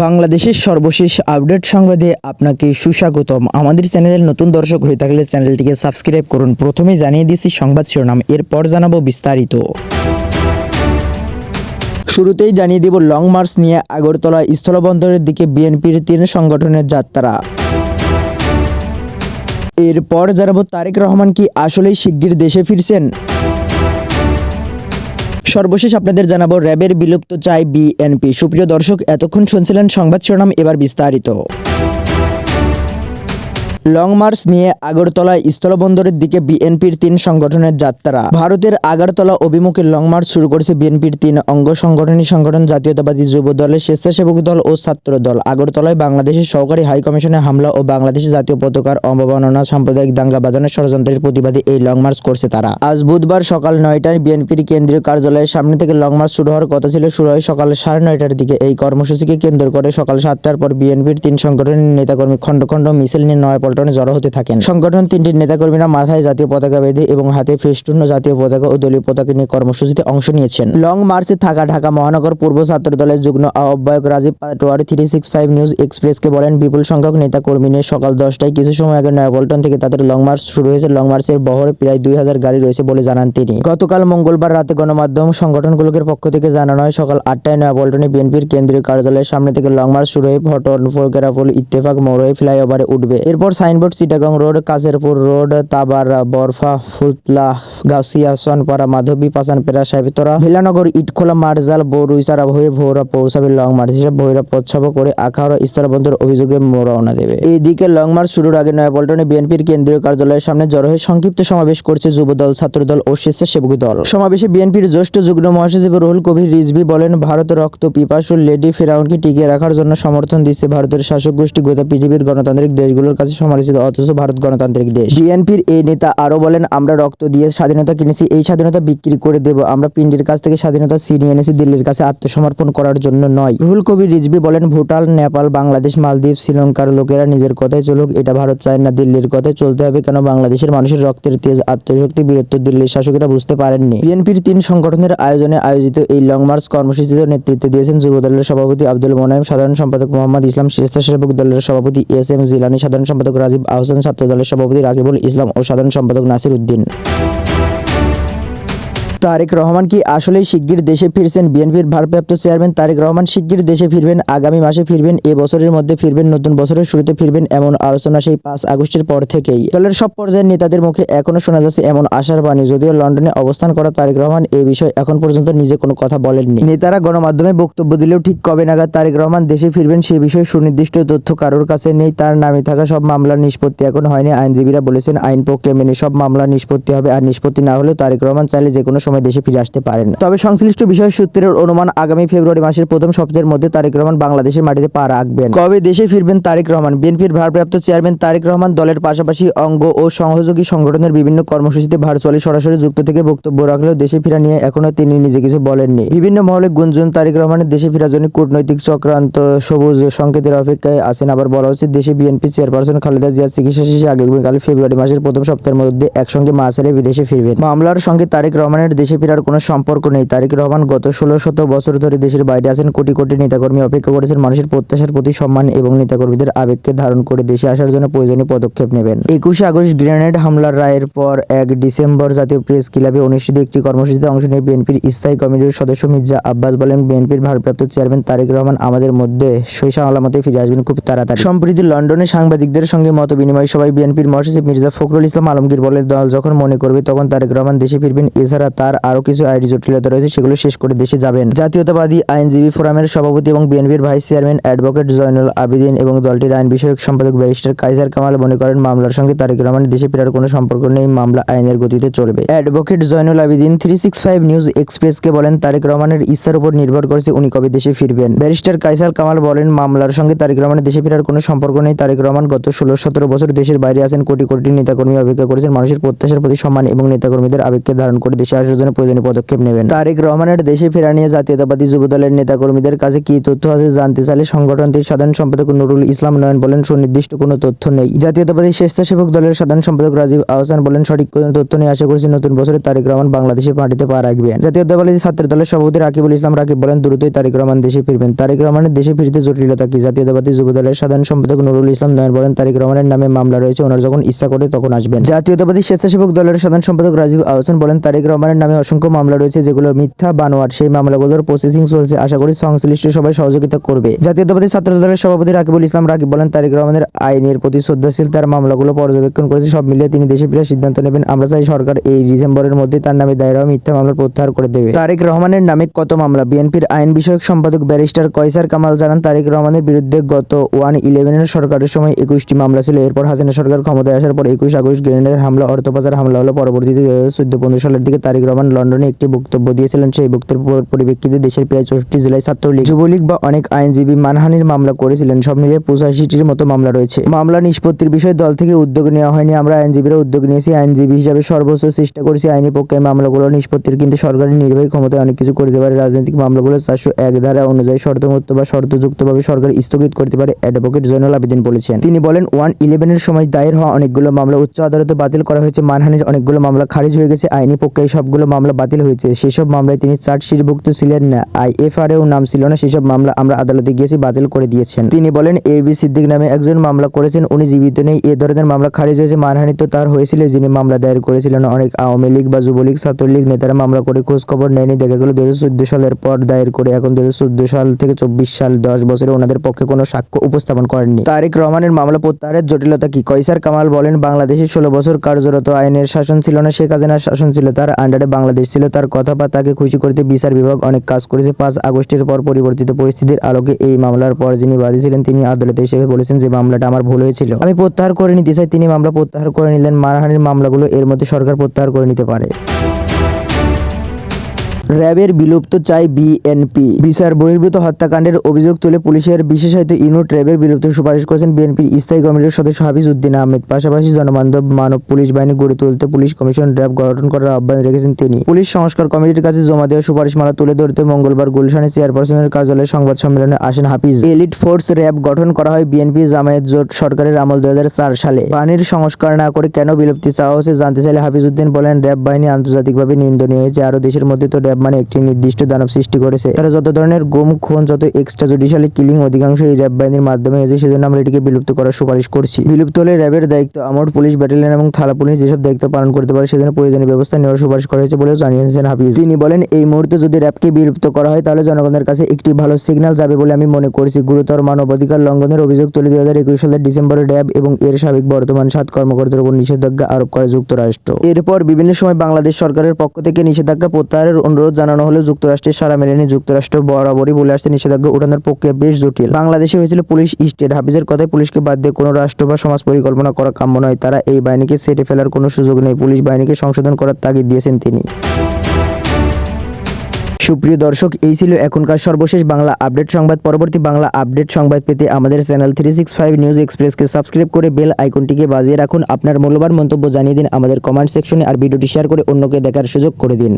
বাংলাদেশের সর্বশেষ আপডেট সংবাদে আপনাকে সুস্বাগতম। আমাদের চ্যানেলের নতুন দর্শক হয়ে থাকলে চ্যানেলটিকে সাবস্ক্রাইব করুন। প্রথমেই জানিয়ে দিয়েছি সংবাদ শিরোনাম, এরপর জানাবো বিস্তারিত। শুরুতেই জানিয়ে দেব লং মার্চ নিয়ে আগরতলা স্থলবন্দরের দিকে বিএনপির ৩ সংগঠনের যাত্রা। এরপর জানাবো তারেক রহমান কি আসলেই শিগগির দেশে ফিরছেন। সর্বশেষ আপনাদের জানাবো র্যাবের বিলুপ্ত চায় বিএনপি। সুপ্রিয় দর্শক, এতক্ষণ শুনছিলেন সংবাদ শিরোনাম, এবার বিস্তারিত। লং মার্চ নিয়ে আগরতলা স্থলবন্দরের দিকে বিএনপির ৩ সংগঠনের যাত্রা। ভারতের আগরতলা অভিমুখে লং মার্চ শুরু করেছে বিএনপির ৩ অঙ্গ সংগঠন জাতীয়তাবাদী যুব দলের স্বেচ্ছাসেবক দল ও ছাত্র দল। আগরতলায় বাংলাদেশের সহকারী হাইকমিশনে হামলা ও বাংলাদেশের জাতীয় পতাকার অবমাননা, সাম্প্রদায়িক দাঙ্গা বাঁধানোর ষড়যন্ত্রের প্রতিবাদে এই লং মার্চ করছে তারা। আজ বুধবার সকাল ৯টায় বিএনপির কেন্দ্রীয় কার্যালয়ের সামনে থেকে লং মার্চ শুরু হওয়ার কথা ছিল। শুরু হয় সকাল ৯:৩০টার দিকে। এই কর্মসূচিকে কেন্দ্র করে সকাল ৭টার পর বিএনপির ৩ সংগঠনের নেতাকর্মী খণ্ড খণ্ড মিছিল নিয়ে নয়াপল্টনে জড়ো হতে থাকেন। সংগঠন ৩টির নেতাকর্মীরা মাথায় জাতীয় পতাকা বেঁধে এবং হাতে ফেস্টুন জাতীয় পতাকা ও দলীয় পতাকা নিয়ে কর্মসূচিতে অংশ নিয়েছেন। লং মার্চে থাকা ঢাকা মহানগর পূর্ব ছাত্র দলের যুগ্ম আহ্বায়ক রাজীব পাটোয়ার 365 নিউজ এক্সপ্রেসকে বলেন, বিপুল সংখ্যক নেতাকর্মী নিয়ে সকাল 10টায় কিছু সময় আগে নয়াপল্টন থেকে তাদের লং মার্চ শুরু হয়েছে। লং মার্চের বহরে প্রায় 2000 গাড়ি রয়েছে বলে জানান তিনি। গতকাল মঙ্গলবার রাতে গণমাধ্যম সংগঠনগুলোর পক্ষ থেকে জানানো হয়, সকাল 8টায় নয়াপল্টনে বিএনপির কেন্দ্রীয় কার্যালয়ের সামনে থেকে লং মার্চ শুরু হয়ে ফটন ফোরকেরাপুল ইত্তেফাক মোড় হয়ে ফ্লাইওভারে উঠবে। এরপর signboard, Chittagong road, Kacherpur road, Tabar, Barpha, Phultala, Gausia, Sonpara, মাধবী, পাচানপেড়া, সাহেবতরা, ভিলানগর, ইটখোলা, মারজাল, বরুইচারা হয়ে ভোরা পৌঁছাবে। লং মার্চ হিসেবে ভৈরব পথছাপ করে আখাউড়া স্থলবন্দর অভিযোগে রওনা দেবে। এইদিকে লং মার্চ শুরুর আগে নয়াপল্টনে বিএনপির কেন্দ্রীয় কার্যালয়ের সামনে জড়ো হয়ে সংক্ষিপ্ত সমাবেশ করছে যুবদল, ছাত্রদল ও স্বেচ্ছাসেবক দল। সমাবেশে বিএনপির জ্যেষ্ঠ যুগ্ম মহাসচিব রুহুল কবির রিজভী বলেন, ভারত রক্ত পিপাসু লেডি ফেরাউনকে টিকিয়ে রাখার জন্য সমর্থন দিচ্ছে ভারতের শাসক গোষ্ঠী। গোটা পৃথিবীর গণতান্ত্রিক দেশগুলোর কাছে সমালোচিত, অথচ ভারত গণতান্ত্রিক দেশ। বিএনপির এই নেতা আরো বলেন, আমরা রক্ত দিয়ে স্বাধীনতা কিনেছি, এই স্বাধীনতা বিক্রি করে দেব। আমরা পিন্ডির কাছ থেকে স্বাধীনতা ছিনিয়ে এনেছি, দিল্লির কাছে আত্মসমর্পণ করার জন্য নয়। রুহুল কবির রিজভী বলেন, ভুটান, নেপাল, বাংলাদেশ, মালদ্বীপ, শ্রীলঙ্কার লোকেরা নিজের কথায় চলুক, এটা ভারত চায় না, দিল্লির কথায় চলতে হবে। কেন বাংলাদেশের মানুষের রক্তের তেজ, আত্মশক্তি, বীরত্ব দিল্লির শাসকেরা বুঝতে পারেননি। বিএনপির 3 সংগঠনের আয়োজনে আয়োজিত এই লং মার্চ কর্মসূচিতে নেতৃত্ব দিয়েছেন যুবদলের সভাপতি আব্দুল মোনায়েম, সাধারণ সম্পাদক মোহাম্মদ ইসলাম, স্বেচ্ছাসেবক দলের সভাপতি এস.এম. জিলানী, সাধারণ সম্পাদক রাজীব আহসান, ছাত্র দলের সভাপতি রাকিবুল ইসলাম ও সাধারণ সম্পাদক নাসির উদ্দিন। তারেক রহমান কি আসলেই শিগগির দেশে ফিরছেন? বিএনপির ভারপ্রাপ্ত চেয়ারম্যান তারেক রহমান শিগগির দেশে ফিরবেন, আগামী মাসে ফিরবেন, এ বছরের মধ্যে ফিরবেন, নতুন বছরের শুরুতে ফিরবেন, এমন আলোচনা সেই 5 আগস্টের পর থেকেই। দলের সব পর্যায়ের নেতাদের মুখে এখনো শোনা যাচ্ছে এমন আশার বাণী। যদিও লন্ডনে অবস্থান করা তারেক রহমান এ বিষয়ে এখন পর্যন্ত নিজে কোনো কথা বলেননি। নেতারা গণমাধ্যমে বক্তব্য দিলেও ঠিক কবে নাগাদ তারেক রহমান দেশে ফিরবেন সে বিষয়ে সুনির্দিষ্ট তথ্য কারোর কাছে নেই। তার নামে থাকা সব মামলার নিষ্পত্তি এখন হয়নি। আইনজীবীরা বলেছেন, আইন প্রক্রিয়া মেনে সব মামলার নিষ্পত্তি হবে, আর নিষ্পত্তি না হলেও তারেক রহমান চাইলে যে কোনো সময় দেশে ফিরে আসতে পারেন। তবে সংশ্লিষ্ট বিষয় সূত্রের অনুমান, আগামী ফেব্রুয়ারি মাসের প্রথম সপ্তাহের মধ্যে তারেক রহমান বাংলাদেশের মাটিতে পা রাখবেন। কবে দেশে ফিরবেন তারেক রহমান? বিএনপির ভারপ্রাপ্ত চেয়ারম্যান তারেক রহমান দলের পাশাপাশি অঙ্গ ও সহযোগী সংগঠনের বিভিন্ন কর্মসূচিতে ভার্চুয়ালি সরাসরি যুক্ত থেকে বক্তব্য রাখলেও দেশে ফেরা নিয়ে এখনো তিনি নিজে কিছু বলেননি। বিভিন্ন মহলে গুঞ্জন তারেক রহমানের দেশে ফেরার জন্য কূটনৈতিক চক্রান্ত সবুজ সংকেতের অপেক্ষায় আছেন। আবার বলা হচ্ছে, দেশে বিএনপি চেয়ারপারসন খালেদা জিয়ার চিকিৎসা শেষে আগামীকাল ফেব্রুয়ারি মাসের প্রথম সপ্তাহের মধ্যে একসঙ্গে মা ছেলে বিদেশে ফিরবেন। মামলার সঙ্গে তারেক রহমানের দেশে ফেরার কোনো সম্পর্ক নেই। তারেক রহমান গত 16 বছর ধরে দেশের বাইরে আছেন। কোটি কোটি নেতাকর্মী অপেক্ষা করেছেন মানুষের প্রত্যাশার প্রতি সম্মান এবং নেতাকর্মীদের আবেগকে ধারণ করে দেশে আসার জন্য প্রয়োজনীয় পদক্ষেপ নেবেন। 21 আগস্ট গ্রেনেড হামলার রায়ের পর 1 ডিসেম্বর জাতীয় প্রেস ক্লাবে অনুষ্ঠিত একটি কর্মসূচিতে অংশ নিয়ে বিএনপির স্থায়ী কমিটির সদস্য মির্জা আব্বাস বলেন, বিএনপির ভারপ্রাপ্ত চেয়ারম্যান তারেক রহমান আমাদের মধ্যে সই সালামতে ফিরে আসবেন খুব তাড়াতাড়ি। সম্প্রতি লন্ডনে সাংবাদিকদের সঙ্গে মত বিনিময় সভায় বিএনপির মহাসচিব মির্জা ফখরুল ইসলাম আলমগীর বলেন, দল যখন মনে করবে তখন তারেক রহমান দেশে ফিরবেন। এছাড়া তার আরও কিছু আইডি জটিলতা রয়েছে, সেগুলো শেষ করে দেশে যাবেন। জাতীয়তাবাদী আইনজীবী ফোরামের সভাপতি এবং বিএনপির vice chairman advocate Zainul Abedin এবং দলটির আইন বিষয়ক সম্পাদক ব্যারিস্টার কাইসার কামাল মনে করেন, মামলার সঙ্গে তারেক রহমানের দেশে ফেরার কোনো সম্পর্ক নেই, মামলা আইনের গতিতে চলবে। অ্যাডভোকেট জয়নুল আবেদিন 365 নিউজ এক্সপ্রেসকে বলেন, তারেক রহমানের ইচ্ছার উপর নির্ভর করছে উনি কবে দেশে ফিরবেন। ব্যারিস্টার কাইসার কামাল বলেন, মামলার সঙ্গে তারেক রহমানের দেশে ফেরার কোনো সম্পর্ক নেই। তারেক রহমান গত 16-17 বছর দেশের বাইরে আছেন। কোটি কোটি নেতাকর্মী অপেক্ষা করেছেন মানুষের প্রত্যাশার প্রতি সম্মান এবং নেতাকর্মীদের আবেগকে ধারণ করে দেশে আসার জন্য জন্য প্রয়োজনীয় পদক্ষেপ নেবেন। তারেক রহমানের দেশে ফেরা নিয়ে জাতীয়তাবাদী যুবদলের নেতাকর্মীদের কাছে কি তথ্য আছে জানতে চাইলে সংগঠনটির সাধারণ সম্পাদক নুরুল ইসলাম নয়ন বলেন, সুনির্দিষ্ট কোনো তথ্য নেই। জাতীয়তাবাদী স্বেচ্ছাসেবক দলের সাধারণ সম্পাদক রাজীব আহসান বলেন, সঠিক কোনো তথ্য নেই। আশা করছি নতুন বছরে তারেক রহমান বাংলাদেশের মাটিতে পা রাখবেন। জাতীয়তাবাদী ছাত্র দলের সভাপতি রাকিবুল ইসলাম রাকিব বলেন, দ্রুতই তারেক রহমান দেশে ফিরবেন। তারেক রহমানের দেশে ফিরতে জটিলতা কি? জাতীয়তাবাদী যুবদলের সাধারণ সম্পাদক নুরুল ইসলাম নয়ন বলেন, তারেক রহমানের নামে মামলা রয়েছে, ওনার যখন ইচ্ছা করে তখন আসবেন। জাতীয়তাবাদী স্বেচ্ছাসেবক দলের সাধারণ সম্পাদক রাজীব আহসান বলেন, তারেক রহমানের নামে অসংখ্য মামলা রয়েছে যেগুলো মিথ্যা বানোয়াট। সেই মামলাগুলোর প্রসেসিং চলছে। আশা করি সংশ্লিষ্ট সবাই সহযোগিতা করবে। জাতীয়তাবাদী ছাত্র দলের সভাপতি রাকিবুল ইসলাম রাকিব বলেন, তারেক রহমানের আইনের প্রতি শ্রদ্ধাশীল, তার মামলাগুলো পর্যবেক্ষণ করেছে। সব মিলিয়ে তিনি দেশে ফেরার সিদ্ধান্ত নেবেন। আমরা চাই সরকার এই ডিসেম্বরের মধ্যে তার নামে দায়ের হওয়া মিথ্যা মামলা প্রত্যাহার করে দেবে। তারেক রহমানের নামে কত মামলা? বিএনপির আইন বিষয়ক সম্পাদক ব্যারিস্টার কয়সার কামাল জানান, তারেক রহমানের বিরুদ্ধে গত 1/11 সরকারের সময় 21টি মামলা ছিল। এরপর হাসিনা সরকার ক্ষমতায় আসার পর 21 আগস্ট গ্রেনেডের হামলা, অর্থ পাচার হামলা হলো। পরবর্তীতে 2014-15 সালের দিকে তারেক রহমান লন্ডনে একটি বক্তব্য দিয়েছিলেন। সেই বক্তব্যের পরিপ্রেক্ষিতে দেশের প্রায় 64 জেলায় ছাত্রলীগ, যুবলীগ বা অনেক আইনজীবী মানহানির মামলা করেছিলেন। সব মিলিয়ে 85টির মতো মামলা রয়েছে। মামলা নিষ্পত্তির বিষয়ে দল থেকে উদ্যোগ নেওয়া হয়নি। আমরা আইনজীবীরা উদ্যোগ নিয়েছি। আইনজীবী হিসাবে সর্বোচ্চ চেষ্টা করেছি আইনি পক্ষে মামলাগুলো নিষ্পত্তির। কিন্তু সরকারি নির্বাহী ক্ষমতায় অনেক কিছু করতে পারে। রাজনৈতিক মামলাগুলো 401 ধারা অনুযায়ী শর্তমুক্ত বা শর্তযুক্তভাবে সরকার স্থগিত করতে পারে, অ্যাডভোকেট জয়নুল আবেদিন বলেছেন। তিনি বলেন, 1/11 সময় দায়ের হওয়া অনেকগুলো মামলা উচ্চ আদালতে বাতিল করা হয়েছে। মানহানির অনেকগুলো মামলা খারিজ হয়ে গেছে। আইনি পক্ষে সবগুলো মামলা বাতিল হয়েছে। সেসব মামলায় তিনি চার্জশিটভুক্ত ছিলেন না, আইএফআরএও নাম ছিল না। সেসব মামলা আমরা আদালতে গিয়েছি, বাতিল করে দিয়েছেন। তিনি বলেন, এবি সিদ্দিক নামে একজন মামলা করেছেন, উনি জীবিত নেই। এ ধরনের মামলা খারিজ হয়েছে। মানহানি তো তার হয়েছিল যিনি মামলা দায়ের করেছিলেন। অনেক আওয়ামী লীগ বা যুবলীগ, ছাত্রলীগ নেতারা মামলা করে খোঁজ খবর নেয়নি। দেখা গেল 2014 সালের পর দায়ের করে এখন 2014 সাল থেকে 24 সাল 10 বছরে ওনাদের পক্ষে কোনো সাক্ষ্য উপস্থাপন করেননি। তারেক রহমানের মামলা প্রত্যাহারের জটিলতা কি? কয়সার কামাল বলেন, বাংলাদেশে 16 বছর কার্যরত আইনের শাসন ছিল না, শেখ হাসিনার শাসন ছিল। তার আন্ডারে বাংলাদেশ ছিল। তার কথা বা তাকে খুশি করতে বিচার বিভাগ অনেক কাজ করেছে। 5 আগস্টের পর পরিবর্তিত পরিস্থিতির আলোকে এই মামলার পর যিনি বাদী ছিলেন তিনি আদালতে হিসেবে বলেছেন যে মামলাটা আমার ভুল হয়েছিল, আমি প্রত্যাহার করে নিতে চাই। তিনি মামলা প্রত্যাহার করে নিলেন। মানহানির মামলাগুলো এর মধ্যে সরকার প্রত্যাহার করে নিতে পারে। র্যাবের বিলুপ্ত চাই বিএনপি। বিচার বহির্ভূত হত্যাকাণ্ডের অভিযোগ তুলে পুলিশের বিশেষায়িত ইউনিট র্যাবের বিলুপ্ত সুপারিশ করেছেন বিএনপির স্থায়ী কমিটির সদস্য হাফিজ উদ্দিন আহমেদ। পাশাপাশি জনবান্ধব মানব পুলিশ বাহিনী গড়ে তুলতে পুলিশ কমিশন র্যাব গঠন করার আহ্বান রেখেছেন তিনি। পুলিশ সংস্কার কমিটির কাছে জমা দেওয়া সুপারিশমালা তুলে ধরতে মঙ্গলবার গুলশানে চেয়ারপারসনের কার্যালয়ে সংবাদ সম্মেলনে আসেন হাফিজ। এলিট ফোর্স র্যাব গঠন করা হয় বিএনপি জামায়াত জোট সরকারের আমল 2004 সালে। বাহিনীর সংস্কার না করে কেন বিলুপ্তি চাওয়া হচ্ছে জানতে চাইলে হাফিজ উদ্দিন বলেন, র্যাব বাহিনী আন্তর্জাতিকভাবে নিন্দনীয় হয়েছে। আরও দেশের মধ্যে তো র্যাব মানে একটি নির্দিষ্ট দানব সৃষ্টি করেছে। তারা যত ধরনের গুম খুন, যত এক্সট্রা জুডিশিয়াল কিলিং অধিকাংশ এই র্যাব বাহিনীর মাধ্যমে হয়েছে। সেজন্য আমরা এটিকে বিলুপ্ত করার সুপারিশ করছি। বিলুপ্ত হলে র্যাবের দায়িত্ব আমর পুলিশ ব্যাটালিয়ন এবং থানা পুলিশ যেসব দায়িত্ব পালন করতে পারে সেজন্য প্রয়োজনীয় ব্যবস্থা নেওয়ার সুপারিশ করা হয়েছে বলেও জানিয়েছেন হাফিজ। তিনি বলেন, এই মুহূর্তে যদি র্যাবকে বিলুপ্ত করা হয় তাহলে জনগণের কাছে একটি ভালো সিগন্যাল যাবে বলে আমি মনে করছি। গুরুতর মানবাধিকার লঙ্ঘনের অভিযোগ তুলে 2021 সালের ডিসেম্বরে র্যাব এবং এর সাবেক বর্তমান 7 কর্মকর্তার উপর নিষেধাজ্ঞা আরোপ করে যুক্তরাষ্ট্র। এরপর বিভিন্ন সময় বাংলাদেশ সরকারের পক্ষ থেকে নিষেধাজ্ঞা প্রত্যাহারের অনুরোধ জানানো হলেও যুক্তরাষ্ট্রের সাড়া মেলেনি। যুক্তরাষ্ট্র বরাবরই বলে আসছে নিষেধাজ্ঞা উঠানোর প্রক্রিয়া বেশ জটিল। বাংলাদেশে হয়েছিল পুলিশ স্টেট। হাফিজের কথায় পুলিশকে বাদ দিয়ে কোনো রাষ্ট্র বা সমাজ পরিকল্পনা করা কাম্য নয়। তারা এই বাহিনীকে সেটে ফেলার কোনো সুযোগ নেই। পুলিশ বাহিনীকে সংশোধন করার তাগিদ দিয়েছেন তিনি। সুপ্রিয় দর্শক, এই ছিল এখনকার সর্বশেষ বাংলা আপডেট সংবাদ। পরবর্তী বাংলা আপডেট সংবাদ পেতে আমাদের চ্যানেল 365 নিউজ এক্সপ্রেসকে সাবস্ক্রাইব করে বেল আইকনটিকে বাজিয়ে রাখুন। আপনার মূল্যবান মন্তব্য জানিয়ে দিন আমাদের কমেন্ট সেকশনে, আর ভিডিওটি শেয়ার করে অন্যকে দেখার সুযোগ করে দিন।